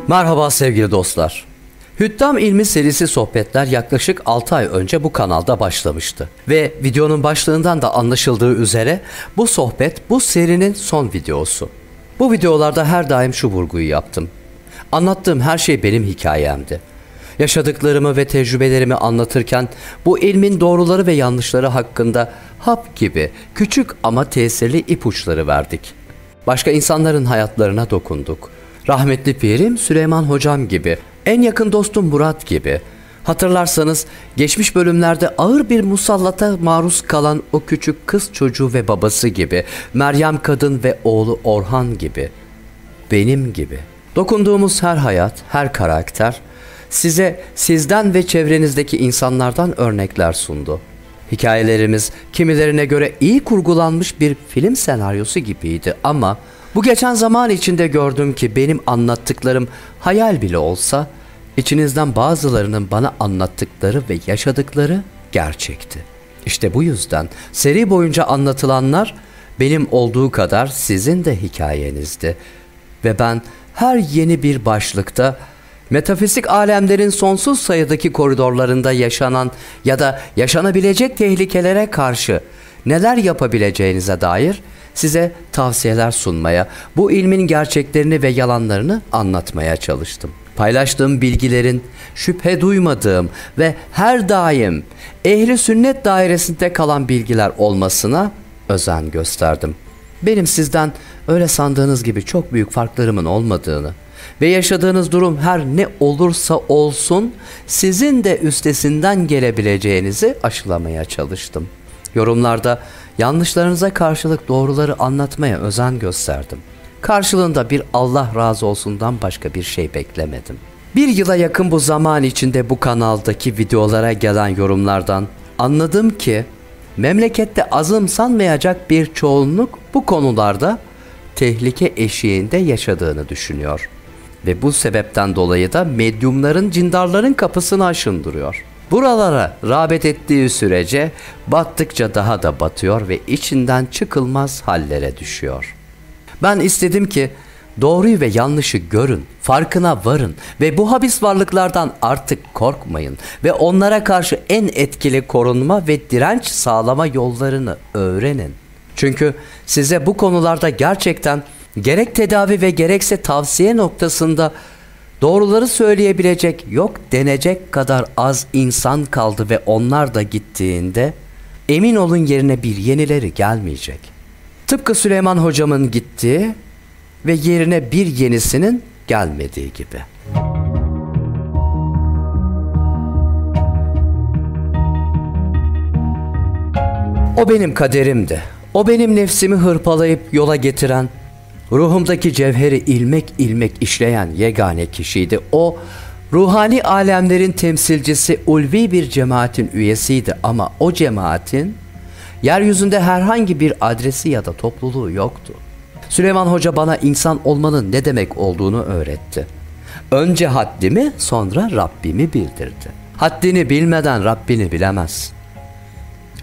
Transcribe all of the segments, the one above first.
Merhaba sevgili dostlar. Hüddam İlmi serisi sohbetler yaklaşık 6 ay önce bu kanalda başlamıştı. Ve videonun başlığından da anlaşıldığı üzere bu sohbet bu serinin son videosu. Bu videolarda her daim şu vurguyu yaptım. Anlattığım her şey benim hikayemdi. Yaşadıklarımı ve tecrübelerimi anlatırken bu ilmin doğruları ve yanlışları hakkında hap gibi küçük ama tesirli ipuçları verdik. Başka insanların hayatlarına dokunduk. Rahmetli pirim Süleyman Hocam gibi, en yakın dostum Murat gibi. Hatırlarsanız geçmiş bölümlerde ağır bir musallata maruz kalan o küçük kız çocuğu ve babası gibi, Meryem kadın ve oğlu Orhan gibi, benim gibi. Dokunduğumuz her hayat, her karakter size sizden ve çevrenizdeki insanlardan örnekler sundu. Hikayelerimiz kimilerine göre iyi kurgulanmış bir film senaryosu gibiydi ama bu geçen zaman içinde gördüm ki benim anlattıklarım hayal bile olsa içinizden bazılarının bana anlattıkları ve yaşadıkları gerçekti. İşte bu yüzden seri boyunca anlatılanlar benim olduğu kadar sizin de hikayenizdi. Ve ben her yeni bir başlıkta metafizik alemlerin sonsuz sayıdaki koridorlarında yaşanan ya da yaşanabilecek tehlikelere karşı neler yapabileceğinize dair size tavsiyeler sunmaya, bu ilmin gerçeklerini ve yalanlarını anlatmaya çalıştım. Paylaştığım bilgilerin şüphe duymadığım ve her daim ehli sünnet dairesinde kalan bilgiler olmasına özen gösterdim. Benim sizden öyle sandığınız gibi çok büyük farklarımın olmadığını ve yaşadığınız durum her ne olursa olsun sizin de üstesinden gelebileceğinizi aşılamaya çalıştım. Yorumlarda yanlışlarınıza karşılık doğruları anlatmaya özen gösterdim. Karşılığında bir Allah razı olsundan başka bir şey beklemedim. Bir yıla yakın bu zaman içinde bu kanaldaki videolara gelen yorumlardan anladım ki memlekette azımsanmayacak bir çoğunluk bu konularda tehlike eşiğinde yaşadığını düşünüyor. Ve bu sebepten dolayı da medyumların, cindarların kapısını aşındırıyor. Buralara rağbet ettiği sürece battıkça daha da batıyor ve içinden çıkılmaz hallere düşüyor. Ben istedim ki doğruyu ve yanlışı görün, farkına varın ve bu habis varlıklardan artık korkmayın ve onlara karşı en etkili korunma ve direnç sağlama yollarını öğrenin. Çünkü size bu konularda gerçekten gerek tedavi ve gerekse tavsiye noktasında doğruları söyleyebilecek, yok denecek kadar az insan kaldı ve onlar da gittiğinde emin olun yerine bir yenileri gelmeyecek. Tıpkı Süleyman Hocam'ın gittiği ve yerine bir yenisinin gelmediği gibi. O benim kaderimdi. O benim nefsimi hırpalayıp yola getiren, ruhumdaki cevheri ilmek ilmek işleyen yegane kişiydi. O, ruhani alemlerin temsilcisi, ulvi bir cemaatin üyesiydi ama o cemaatin yeryüzünde herhangi bir adresi ya da topluluğu yoktu. Süleyman Hoca bana insan olmanın ne demek olduğunu öğretti. Önce haddimi, sonra Rabbimi bildirdi. Haddini bilmeden Rabbini bilemez.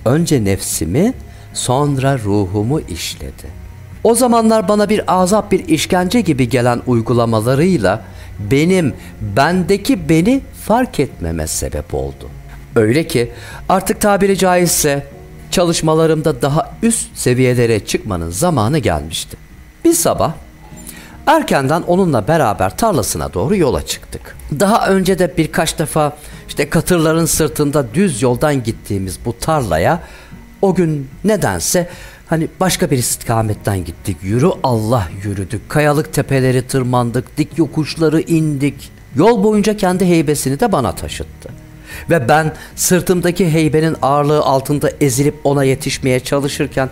Önce nefsimi, sonra ruhumu işledi. O zamanlar bana bir azap, bir işkence gibi gelen uygulamalarıyla bendeki beni fark etmeme sebep oldu. Öyle ki artık tabiri caizse çalışmalarımda daha üst seviyelere çıkmanın zamanı gelmişti. Bir sabah erkenden onunla beraber tarlasına doğru yola çıktık. Daha önce de birkaç defa katırların sırtında düz yoldan gittiğimiz bu tarlaya o gün nedense başka bir istikametten gittik. Yürü Allah yürüdük. Kayalık tepeleri tırmandık. Dik yokuşları indik. Yol boyunca kendi heybesini de bana taşıttı. Ve ben sırtımdaki heybenin ağırlığı altında ezilip ona yetişmeye çalışırken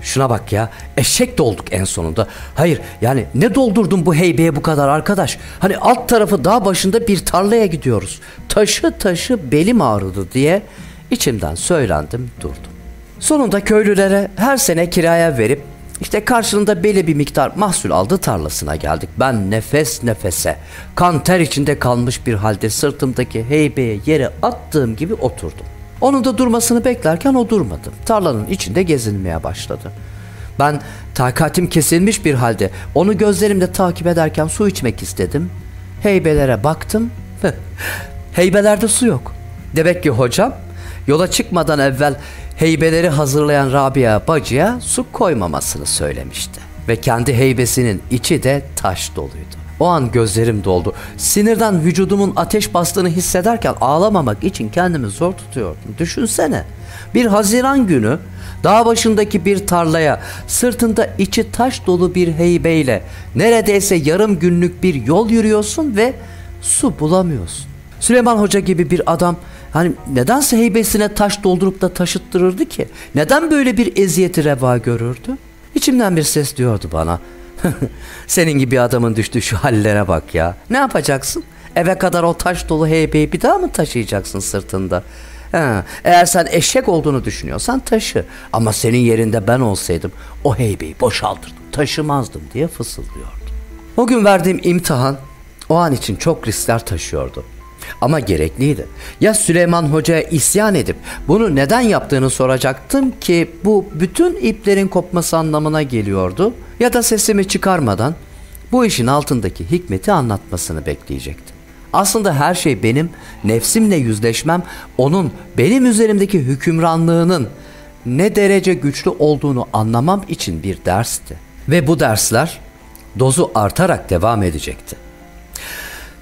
şuna bak ya, eşek dolduk en sonunda. Hayır yani ne doldurdun bu heybeye bu kadar arkadaş? Alt tarafı dağ başında bir tarlaya gidiyoruz. Taşı belim ağrıdı diye içimden söylendim durdum. Sonunda köylülere her sene kiraya verip karşılığında belli bir miktar mahsul aldığı tarlasına geldik. Ben nefes nefese, kan ter içinde kalmış bir halde sırtımdaki heybeye yere attığım gibi oturdum. Onun da durmasını beklerken o durmadı. Tarlanın içinde gezinmeye başladı. Ben takatim kesilmiş bir halde onu gözlerimle takip ederken su içmek istedim. Heybelere baktım. Heybelerde su yok. Demek ki hocam yola çıkmadan evvel heybeleri hazırlayan Rabia bacıya su koymamasını söylemişti. Ve kendi heybesinin içi de taş doluydu. O an gözlerim doldu. Sinirden vücudumun ateş bastığını hissederken ağlamamak için kendimi zor tutuyordum. Düşünsene, bir Haziran günü dağ başındaki bir tarlaya sırtında içi taş dolu bir heybeyle neredeyse yarım günlük bir yol yürüyorsun ve su bulamıyorsun. Süleyman Hoca gibi bir adam hani nedense heybesine taş doldurup da taşıttırırdı ki? Neden böyle bir eziyeti reva görürdü? İçimden bir ses diyordu bana. Senin gibi adamın düştüğü şu hallere bak ya. Ne yapacaksın? Eve kadar o taş dolu heybeyi bir daha mı taşıyacaksın sırtında? Eğer sen eşek olduğunu düşünüyorsan taşı. Ama senin yerinde ben olsaydım o heybeyi boşaltırdım, taşımazdım diye fısıldıyordu. O gün verdiğim imtihan o an için çok riskler taşıyordu. Ama gerekliydi. Ya Süleyman Hoca'ya isyan edip bunu neden yaptığını soracaktım ki bu bütün iplerin kopması anlamına geliyordu, ya da sesimi çıkarmadan bu işin altındaki hikmeti anlatmasını bekleyecektim. Aslında her şey benim nefsimle yüzleşmem, onun benim üzerimdeki hükümranlığının ne derece güçlü olduğunu anlamam için bir dersti. Ve bu dersler dozu artarak devam edecekti.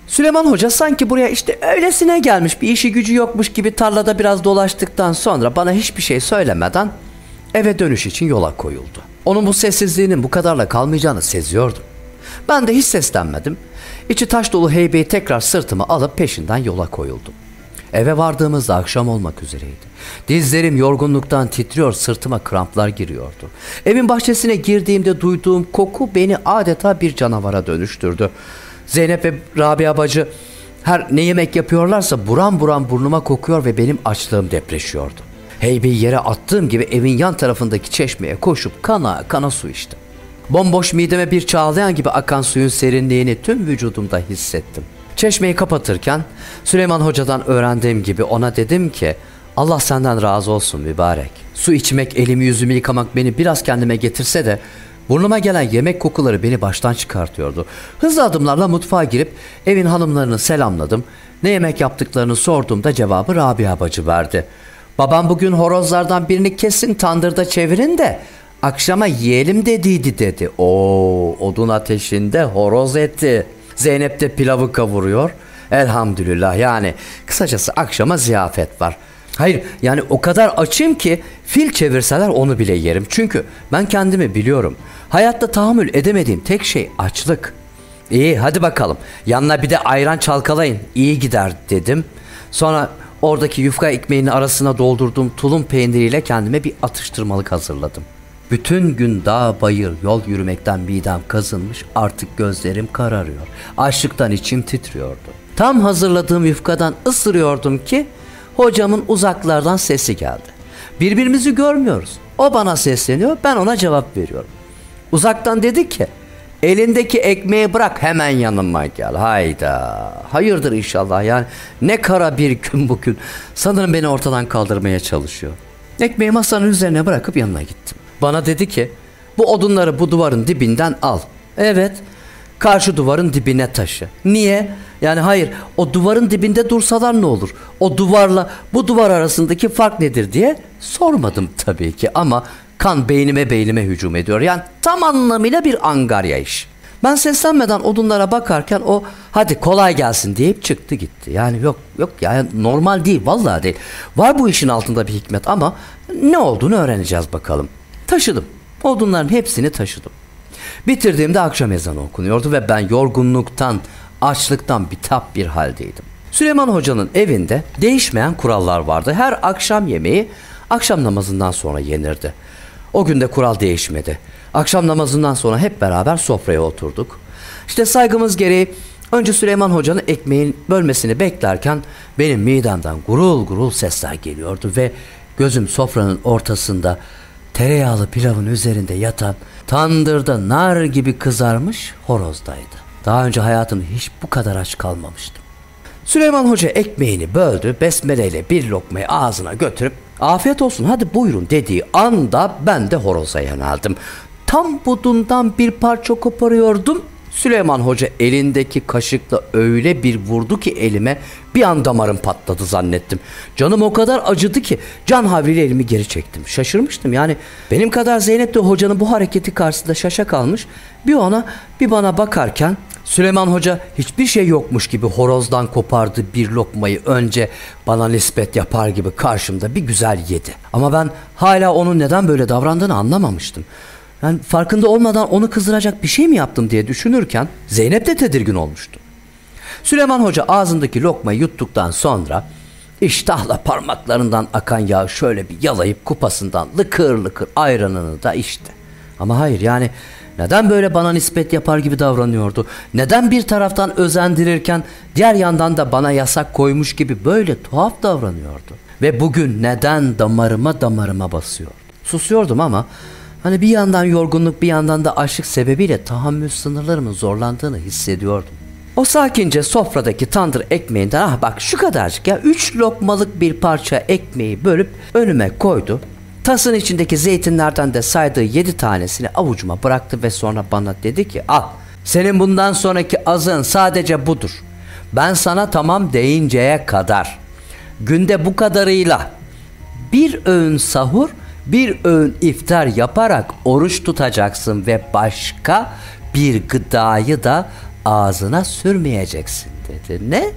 Süleyman Hoca sanki buraya işte öylesine gelmiş, bir işi gücü yokmuş gibi tarlada biraz dolaştıktan sonra bana hiçbir şey söylemeden eve dönüş için yola koyuldu. Onun bu sessizliğinin bu kadarla kalmayacağını seziyordum. Ben de hiç seslenmedim. İçi taş dolu heybeyi tekrar sırtıma alıp peşinden yola koyuldum. Eve vardığımızda akşam olmak üzereydi. Dizlerim yorgunluktan titriyor, sırtıma kramplar giriyordu. Evin bahçesine girdiğimde duyduğum koku beni adeta bir canavara dönüştürdü. Zeynep ve Rabia bacı her ne yemek yapıyorlarsa buram buram burnuma kokuyor ve benim açlığım depreşiyordu. Heybeyi yere attığım gibi evin yan tarafındaki çeşmeye koşup kana kana su içtim. Bomboş mideme bir çağlayan gibi akan suyun serinliğini tüm vücudumda hissettim. Çeşmeyi kapatırken Süleyman Hoca'dan öğrendiğim gibi ona dedim ki Allah senden razı olsun mübarek. Su içmek, elimi yüzümü yıkamak beni biraz kendime getirse de burnuma gelen yemek kokuları beni baştan çıkartıyordu. Hızlı adımlarla mutfağa girip evin hanımlarını selamladım. Ne yemek yaptıklarını sorduğumda cevabı Rabia bacı verdi. Babam bugün horozlardan birini kesin tandırda çevirin de akşama yiyelim dediydi dedi. Odun ateşinde horoz eti. Zeynep de pilavı kavuruyor. Elhamdülillah, yani kısacası akşama ziyafet var. Hayır, yani o kadar açım ki fil çevirseler onu bile yerim. Çünkü ben kendimi biliyorum. Hayatta tahammül edemediğim tek şey açlık. İyi, hadi bakalım, yanına bir de ayran çalkalayın, iyi gider dedim. Sonra oradaki yufka ekmeğinin arasına doldurduğum tulum peyniriyle kendime bir atıştırmalık hazırladım. Bütün gün dağ bayır yol yürümekten midem kazınmış, artık gözlerim kararıyor. Açlıktan içim titriyordu. Tam hazırladığım yufkadan ısırıyordum ki hocamın uzaklardan sesi geldi. Birbirimizi görmüyoruz. O bana sesleniyor, ben ona cevap veriyorum. Uzaktan dedi ki elindeki ekmeği bırak, hemen yanıma gel. Hayda, hayırdır inşallah, yani ne kara bir gün bugün. Sanırım beni ortadan kaldırmaya çalışıyor. Ekmeği masanın üzerine bırakıp yanına gittim. Bana dedi ki bu odunları bu duvarın dibinden al. Evet, karşı duvarın dibine taşı. Niye? Yani hayır, o duvarın dibinde dursalar ne olur? O duvarla bu duvar arasındaki fark nedir diye sormadım tabii ki, ama kan beynime hücum ediyor. Yani tam anlamıyla bir angarya iş. Ben seslenmeden odunlara bakarken o hadi kolay gelsin deyip çıktı gitti. Yani yok yani normal değil, vallahi değil. Var bu işin altında bir hikmet ama ne olduğunu öğreneceğiz bakalım. Taşıdım. Odunların hepsini taşıdım. Bitirdiğimde akşam ezanı okunuyordu ve ben yorgunluktan, açlıktan bitap bir haldeydim. Süleyman Hoca'nın evinde değişmeyen kurallar vardı. Her akşam yemeği akşam namazından sonra yenirdi. O gün de kural değişmedi. Akşam namazından sonra hep beraber sofraya oturduk. İşte saygımız gereği önce Süleyman Hoca'nın ekmeğin bölmesini beklerken benim midemden gurul gurul sesler geliyordu ve gözüm sofranın ortasında tereyağlı pilavın üzerinde yatan, tandırda nar gibi kızarmış horozdaydı. Daha önce hayatımda hiç bu kadar aç kalmamıştım. Süleyman Hoca ekmeğini böldü, besmeleyle bir lokmayı ağzına götürüp afiyet olsun hadi buyurun dediği anda ben de horoza yöneldim. Tam budundan bir parça koparıyordum. Süleyman Hoca elindeki kaşıkla öyle bir vurdu ki elime, bir an damarım patladı zannettim. Canım o kadar acıdı ki can havliyle elimi geri çektim. Şaşırmıştım yani, benim kadar Zeynep de hocanın bu hareketi karşısında şaşa kalmış. Bir ona bir bana bakarken Süleyman Hoca hiçbir şey yokmuş gibi horozdan kopardı bir lokmayı önce bana nispet yapar gibi karşımda bir güzel yedi. Ama ben hala onun neden böyle davrandığını anlamamıştım. Yani farkında olmadan onu kızdıracak bir şey mi yaptım diye düşünürken Zeynep de tedirgin olmuştu. Süleyman Hoca ağzındaki lokmayı yuttuktan sonra iştahla parmaklarından akan yağı şöyle bir yalayıp kupasından lıkır lıkır ayranını da içti. Ama hayır, yani neden böyle bana nispet yapar gibi davranıyordu? Neden bir taraftan özendirirken diğer yandan da bana yasak koymuş gibi böyle tuhaf davranıyordu? Ve bugün neden damarıma basıyordu? Susuyordum ama hani bir yandan yorgunluk, bir yandan da açlık sebebiyle tahammül sınırlarımın zorlandığını hissediyordum. O sakince sofradaki tandır ekmeğinden bak şu kadarcık ya 3 lokmalık bir parça ekmeği bölüp önüme koydu. Tasın içindeki zeytinlerden de saydığı 7 tanesini avucuma bıraktı ve sonra bana dedi ki al, senin bundan sonraki azığın sadece budur. Ben sana tamam deyinceye kadar günde bu kadarıyla bir öğün sahur, bir öğün iftar yaparak oruç tutacaksın ve başka bir gıdayı da ağzına sürmeyeceksin dedi. Ne?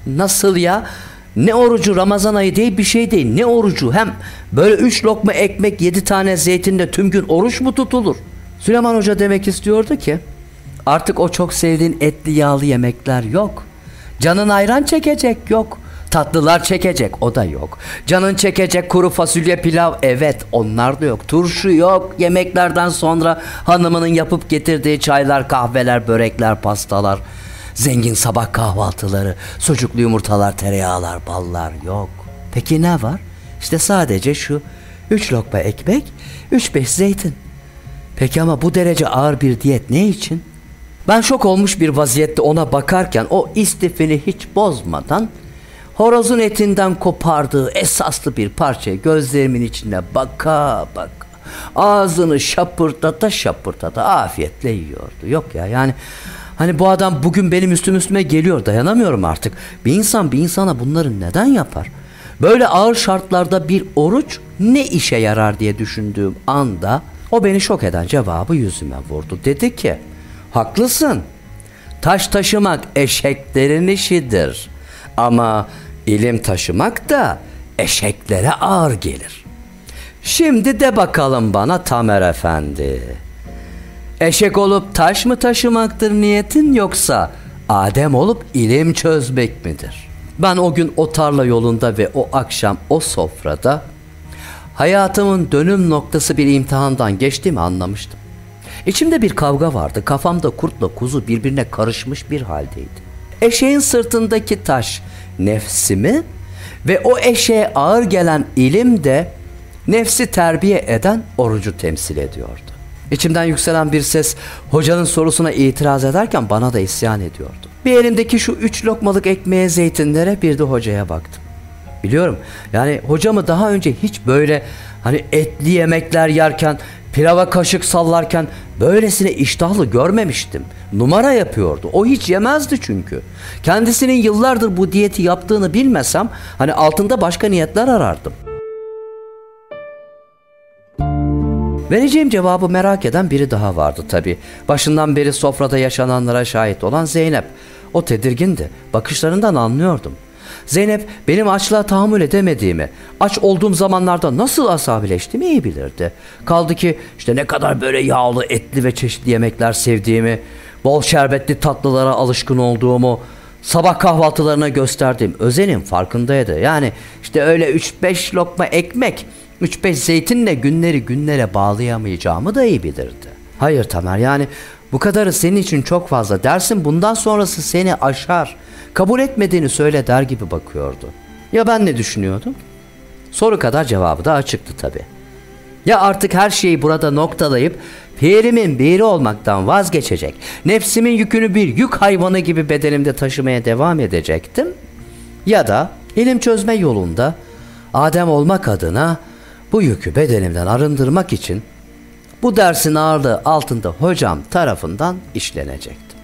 Nasıl ya? Ne orucu? Ramazan ayı değil, bir şey değil. Ne orucu? Hem böyle 3 lokma ekmek 7 tane zeytinle tüm gün oruç mu tutulur? Süleyman Hoca demek istiyordu ki artık o çok sevdiğin etli yağlı yemekler yok. Canın ayran çekecek yok. Tatlılar çekecek, o da yok. Canın çekecek kuru fasulye pilav, evet onlar da yok. Turşu yok. Yemeklerden sonra hanımının yapıp getirdiği çaylar, kahveler, börekler, pastalar, zengin sabah kahvaltıları, sucuklu yumurtalar, tereyağlar, ballar yok. Peki ne var? İşte sadece şu 3 lokma ekmek, 3-5 zeytin. Peki ama bu derece ağır bir diyet ne için? Ben şok olmuş bir vaziyette ona bakarken o istifini hiç bozmadan horozun etinden kopardığı esaslı bir parçayı gözlerimin içine baka baka ağzını şapırtata afiyetle yiyordu. Yok ya, yani hani bu adam bugün benim üstüme geliyor, dayanamıyorum artık. Bir insan bir insana bunları neden yapar? Böyle ağır şartlarda bir oruç ne işe yarar diye düşündüğüm anda o beni şok eden cevabı yüzüme vurdu. Dedi ki haklısın, taş taşımak eşeklerin işidir ama ilim taşımak da eşeklere ağır gelir. Şimdi de bakalım bana Tamer Efendi, eşek olup taş mı taşımaktır niyetin, yoksa Adem olup ilim çözmek midir? Ben o gün o tarla yolunda ve o akşam o sofrada hayatımın dönüm noktası bir imtihandan geçtiğimi anlamıştım. İçimde bir kavga vardı. Kafamda kurtla kuzu birbirine karışmış bir haldeydi. Eşeğin sırtındaki taş nefsimi ve o eşeğe ağır gelen ilim de nefsi terbiye eden orucu temsil ediyordu. İçimden yükselen bir ses hocanın sorusuna itiraz ederken bana da isyan ediyordu. Bir elimdeki şu 3 lokmalık ekmeğe, zeytinlere, bir de hocaya baktım. Biliyorum yani hocamı daha önce hiç böyle hani etli yemekler yerken, pilava kaşık sallarken böylesine iştahlı görmemiştim. Numara yapıyordu. O hiç yemezdi çünkü. Kendisinin yıllardır bu diyeti yaptığını bilmesem hani altında başka niyetler arardım. Vereceğim cevabı merak eden biri daha vardı tabii. Başından beri sofrada yaşananlara şahit olan Zeynep. O tedirgindi. Bakışlarından anlıyordum. Zeynep benim açlığa tahammül edemediğimi, aç olduğum zamanlarda nasıl asabileştiğimi iyi bilirdi. Kaldı ki işte ne kadar böyle yağlı, etli ve çeşitli yemekler sevdiğimi, bol şerbetli tatlılara alışkın olduğumu, sabah kahvaltılarına gösterdiğim özenin farkındaydı. Yani işte öyle 3-5 lokma ekmek, 3-5 zeytinle günleri günlere bağlayamayacağımı da iyi bilirdi. Hayır Tamer, yani bu kadarı senin için çok fazla, dersin bundan sonrası seni aşar. Kabul etmediğini söyle der gibi bakıyordu. Ya ben ne düşünüyordum? Soru kadar cevabı da açıktı tabii. Ya artık her şeyi burada noktalayıp pirimin biri olmaktan vazgeçecek, nefsimin yükünü bir yük hayvanı gibi bedenimde taşımaya devam edecektim. Ya da ilim çözme yolunda Adem olmak adına bu yükü bedenimden arındırmak için bu dersin ağırlığı altında hocam tarafından işlenecektim.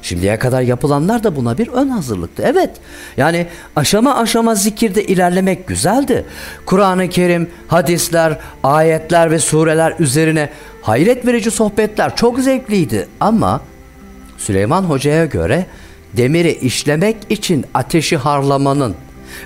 Şimdiye kadar yapılanlar da buna bir ön hazırlıktı. Evet, yani aşama aşama zikirde ilerlemek güzeldi. Kur'an-ı Kerim, hadisler, ayetler ve sureler üzerine hayret verici sohbetler çok zevkliydi. Ama Süleyman Hoca'ya göre demiri işlemek için ateşi harlamanın,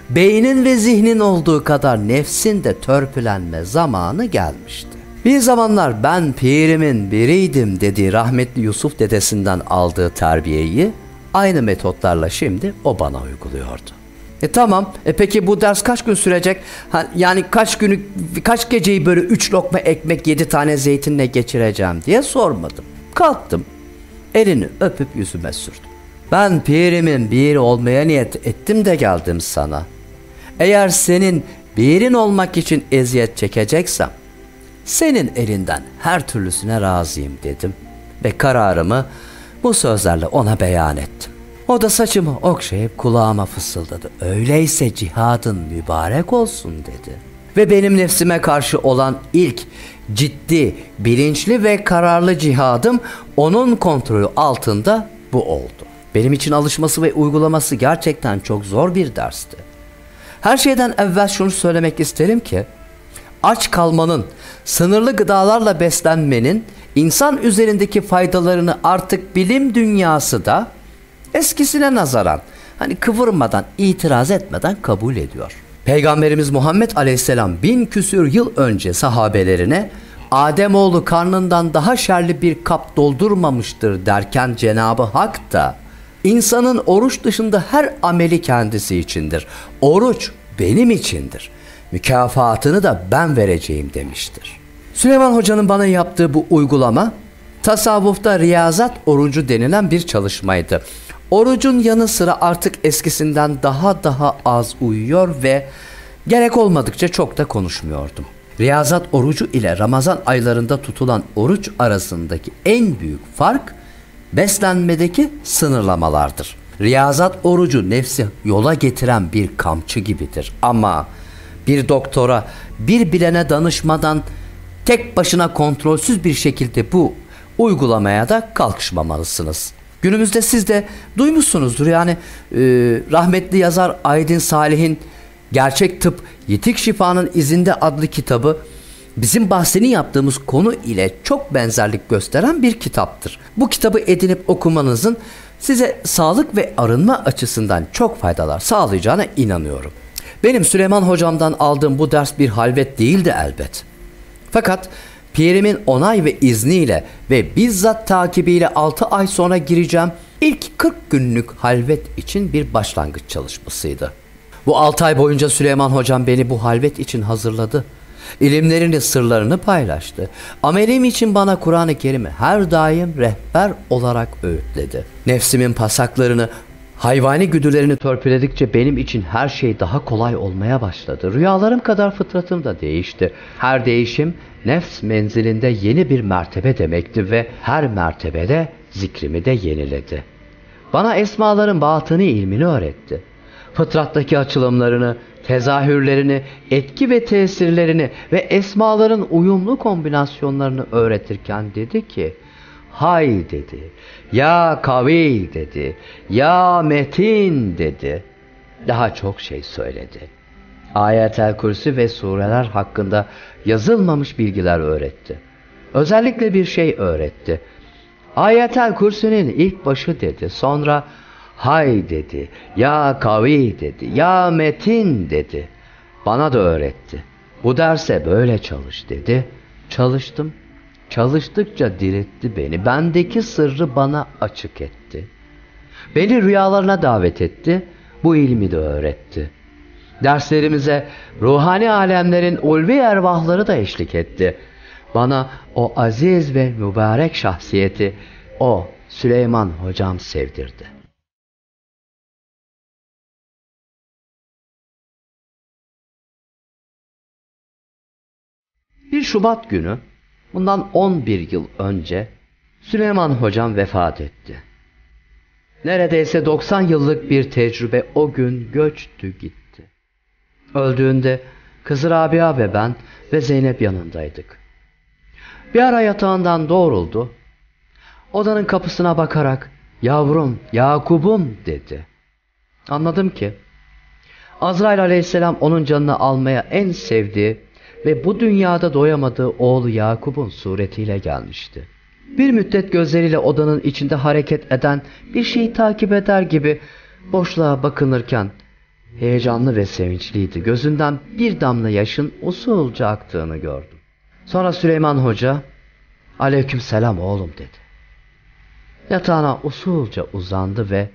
beynin ve zihnin olduğu kadar nefsin de törpülenme zamanı gelmişti. Bir zamanlar ben pirimin biriydim dediği rahmetli Yusuf dedesinden aldığı terbiyeyi aynı metotlarla şimdi o bana uyguluyordu. Tamam, peki bu ders kaç gün sürecek? Yani kaç geceyi böyle 3 lokma ekmek 7 tane zeytinle geçireceğim diye sormadım. Kalktım, elini öpüp yüzüme sürdüm. Ben pirimin biri olmaya niyet ettim de geldim sana. Eğer senin birin olmak için eziyet çekeceksem, senin elinden her türlüsüne razıyım dedim ve kararımı bu sözlerle ona beyan ettim. O da saçımı okşayıp kulağıma fısıldadı. Öyleyse cihadın mübarek olsun dedi. Ve benim nefsime karşı olan ilk ciddi, bilinçli ve kararlı cihadım onun kontrolü altında bu oldu. Benim için alışması ve uygulaması gerçekten çok zor bir dersti. Her şeyden evvel şunu söylemek isterim ki, aç kalmanın, sınırlı gıdalarla beslenmenin insan üzerindeki faydalarını artık bilim dünyası da eskisine nazaran kıvırmadan, itiraz etmeden kabul ediyor. Peygamberimiz Muhammed Aleyhisselam 1000 küsür yıl önce sahabelerine Ademoğlu karnından daha şerli bir kap doldurmamıştır derken Cenab-ı Hak da insanın oruç dışında her ameli kendisi içindir. Oruç benim içindir. Mükafatını da ben vereceğim demiştir. Süleyman Hoca'nın bana yaptığı bu uygulama tasavvufta riyazat orucu denilen bir çalışmaydı. Orucun yanı sıra artık eskisinden daha az uyuyor ve gerek olmadıkça çok da konuşmuyordum. Riyazat orucu ile Ramazan aylarında tutulan oruç arasındaki en büyük fark beslenmedeki sınırlamalardır. Riyazat orucu nefsi yola getiren bir kamçı gibidir. Ama bir doktora, bir bilene danışmadan tek başına kontrolsüz bir şekilde bu uygulamaya da kalkışmamalısınız. Günümüzde siz de duymuşsunuzdur rahmetli yazar Aydın Salih'in Gerçek Tıp Yitik Şifanın İzinde adlı kitabı bizim bahsini yaptığımız konu ile çok benzerlik gösteren bir kitaptır. Bu kitabı edinip okumanızın size sağlık ve arınma açısından çok faydalar sağlayacağına inanıyorum. Benim Süleyman Hocam'dan aldığım bu ders bir halvet değildi elbet. Fakat pirimin onay ve izniyle ve bizzat takibiyle 6 ay sonra gireceğim ilk 40 günlük halvet için bir başlangıç çalışmasıydı. Bu 6 ay boyunca Süleyman Hocam beni bu halvet için hazırladı. İlimlerini, sırlarını paylaştı. Amelim için bana Kur'an-ı Kerim'i her daim rehber olarak öğütledi. Nefsimin pasaklarını, hayvani güdülerini törpüledikçe benim için her şey daha kolay olmaya başladı. Rüyalarım kadar fıtratım da değişti. Her değişim nefs menzilinde yeni bir mertebe demekti ve her mertebede zikrimi de yeniledi. Bana esmaların batını ilmini öğretti. Fıtrattaki açılımlarını, tezahürlerini, etki ve tesirlerini ve esmaların uyumlu kombinasyonlarını öğretirken dedi ki, hay dedi, ya kavi dedi, ya metin dedi. Daha çok şey söyledi. Ayet-el Kürsi ve sureler hakkında yazılmamış bilgiler öğretti. Özellikle bir şey öğretti. Ayet-el Kürsi'nin ilk başı dedi, sonra hay dedi, ya kavi dedi, ya metin dedi. Bana da öğretti. Bu derse böyle çalış dedi. Çalıştım. Çalıştıkça diriltti beni. Bendeki sırrı bana açık etti. Beni rüyalarına davet etti. Bu ilmi de öğretti. Derslerimize ruhani alemlerin ulvi ervahları da eşlik etti. Bana o aziz ve mübarek şahsiyeti, o Süleyman Hocam sevdirdi. Bir Şubat günü, bundan 11 yıl önce Süleyman Hocam vefat etti. Neredeyse 90 yıllık bir tecrübe o gün göçtü gitti. Öldüğünde kızı Rabia ve ben ve Zeynep yanındaydık. Bir ara yatağından doğruldu. Odanın kapısına bakarak "Yavrum, Yakub'um" dedi. Anladım ki Azrail aleyhisselam onun canını almaya en sevdiği ve bu dünyada doyamadığı oğlu Yakub'un suretiyle gelmişti. Bir müddet gözleriyle odanın içinde hareket eden bir şeyi takip eder gibi boşluğa bakınırken heyecanlı ve sevinçliydi. Gözünden bir damla yaşın usulca aktığını gördüm. Sonra Süleyman Hoca, "Aleykümselam oğlum" dedi. Yatağına usulca uzandı ve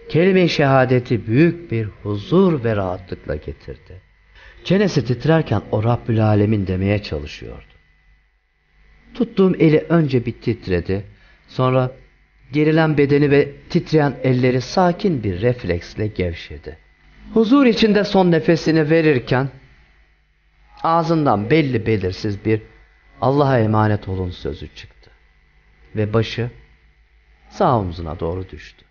kelime-i şehadeti büyük bir huzur ve rahatlıkla getirdi. Çenesi titrerken o Rabbül Alemin demeye çalışıyordu. Tuttuğum eli önce bir titredi, sonra gerilen bedeni ve titreyen elleri sakin bir refleksle gevşedi. Huzur içinde son nefesini verirken ağzından belli belirsiz bir "Allah'a emanet olun" sözü çıktı ve başı sağ omzuna doğru düştü.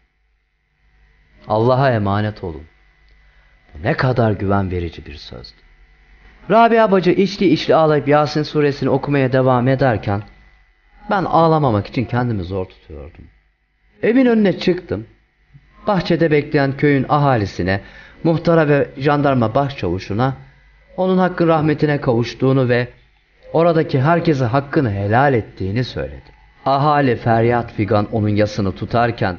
Allah'a emanet olun. Bu ne kadar güven verici bir sözdü. Rabia bacı içli içli ağlayıp Yasin suresini okumaya devam ederken ben ağlamamak için kendimi zor tutuyordum. Evin önüne çıktım. Bahçede bekleyen köyün ahalisine, muhtara ve jandarma başçavuşuna onun hakkın rahmetine kavuştuğunu ve oradaki herkese hakkını helal ettiğini söyledim. Ahali feryat figan onun yasını tutarken,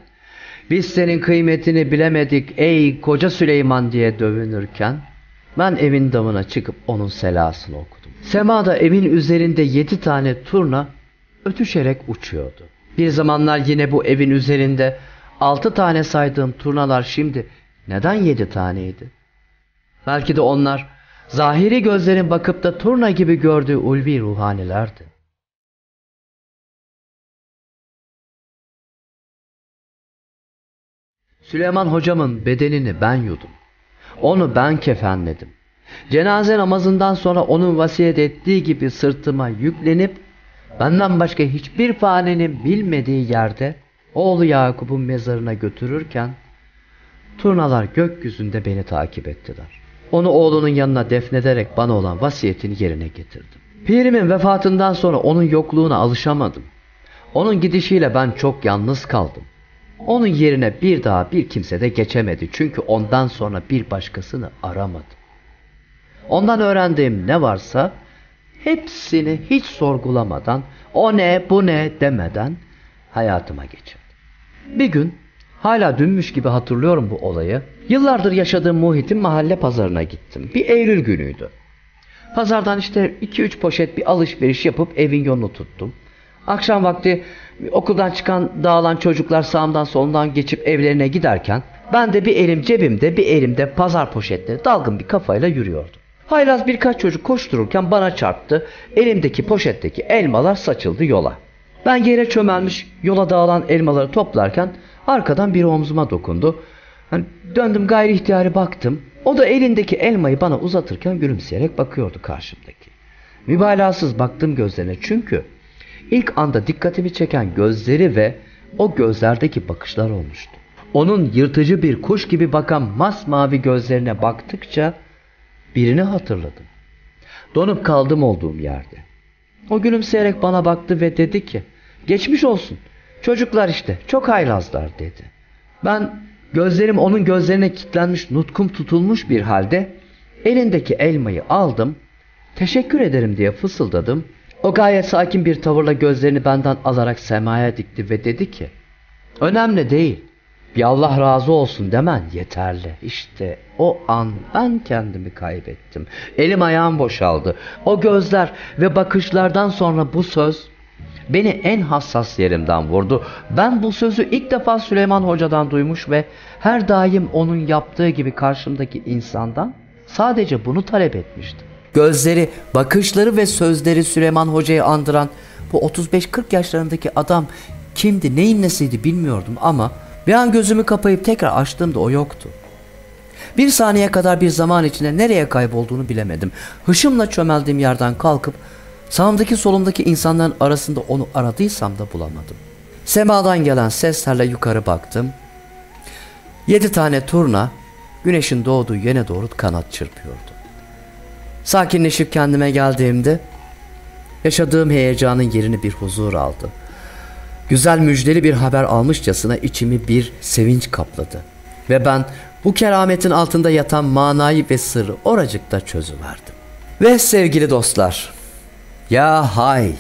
"Biz senin kıymetini bilemedik ey koca Süleyman" diye dövünürken ben evin damına çıkıp onun selasını okudum. Semada evin üzerinde 7 tane turna ötüşerek uçuyordu. Bir zamanlar yine bu evin üzerinde 6 tane saydığım turnalar şimdi neden 7 taneydi? Belki de onlar zahiri gözlerin bakıp da turna gibi gördüğü ulvi ruhanilerdi. Süleyman hocamın bedenini ben yudum. Onu ben kefenledim. Cenaze namazından sonra onun vasiyet ettiği gibi sırtıma yüklenip benden başka hiçbir fanenin bilmediği yerde oğlu Yakup'un mezarına götürürken turnalar gökyüzünde beni takip ettiler. Onu oğlunun yanına defnederek bana olan vasiyetini yerine getirdim. Pirimin vefatından sonra onun yokluğuna alışamadım. Onun gidişiyle ben çok yalnız kaldım. Onun yerine bir daha bir kimse de geçemedi. Çünkü ondan sonra bir başkasını aramadım. Ondan öğrendiğim ne varsa hepsini hiç sorgulamadan, o ne bu ne demeden hayatıma geçirdim. Bir gün, hala dünmüş gibi hatırlıyorum bu olayı, yıllardır yaşadığım muhitin mahalle pazarına gittim. Bir Eylül günüydü. Pazardan işte 2-3 poşet bir alışveriş yapıp evin yolunu tuttum. Akşam vakti okuldan çıkan dağılan çocuklar sağımdan solumdan geçip evlerine giderken ben de bir elim cebimde bir elimde pazar poşetleri dalgın bir kafayla yürüyordum. Haylaz birkaç çocuk koştururken bana çarptı. Elimdeki poşetteki elmalar saçıldı yola. Ben yere çömelmiş yola dağılan elmaları toplarken arkadan biri omzuma dokundu. Döndüm gayri ihtiyari baktım. O da elindeki elmayı bana uzatırken gülümseyerek bakıyordu karşımdaki. Mübalağasız baktım gözlerine çünkü İlk anda dikkatimi çeken gözleri ve o gözlerdeki bakışlar olmuştu. Onun yırtıcı bir kuş gibi bakan masmavi gözlerine baktıkça birini hatırladım. Donup kaldım olduğum yerde. O gülümseyerek bana baktı ve dedi ki, "Geçmiş olsun. Çocuklar işte çok haylazlar" dedi. Ben gözlerim onun gözlerine kilitlenmiş, nutkum tutulmuş bir halde elindeki elmayı aldım. "Teşekkür ederim" diye fısıldadım. O gayet sakin bir tavırla gözlerini benden alarak semaya dikti ve dedi ki, "Önemli değil. Bir Allah razı olsun demen yeterli." İşte o an ben kendimi kaybettim. Elim ayağım boşaldı. O gözler ve bakışlardan sonra bu söz beni en hassas yerimden vurdu. Ben bu sözü ilk defa Süleyman Hoca'dan duymuş ve her daim onun yaptığı gibi karşımdaki insandan sadece bunu talep etmiştim. Gözleri, bakışları ve sözleri Süleyman Hoca'yı andıran bu 35-40 yaşlarındaki adam kimdi, neyin nesiydi bilmiyordum ama bir an gözümü kapayıp tekrar açtığımda o yoktu. Bir saniye kadar bir zaman içinde nereye kaybolduğunu bilemedim. Hışımla çömeldiğim yerden kalkıp sağımdaki solumdaki insanların arasında onu aradıysam da bulamadım. Semadan gelen seslerle yukarı baktım. 7 tane turna güneşin doğduğu yöne doğru kanat çırpıyordu. Sakinleşip kendime geldiğimde yaşadığım heyecanın yerini bir huzur aldı. Güzel müjdeli bir haber almışçasına içimi bir sevinç kapladı. Ve ben bu kerametin altında yatan manayı ve sırrı oracıkta çözüverdim. Ve sevgili dostlar, ya hay,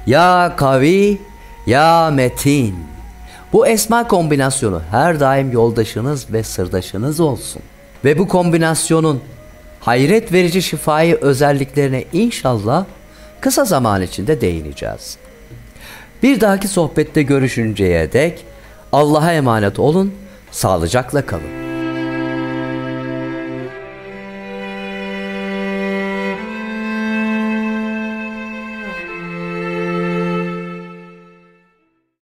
ya kavi, ya metin. Bu esma kombinasyonu her daim yoldaşınız ve sırdaşınız olsun. Ve bu kombinasyonun hayret verici şifai özelliklerine inşallah kısa zaman içinde değineceğiz. Bir dahaki sohbette görüşünceye dek Allah'a emanet olun, sağlıcakla kalın.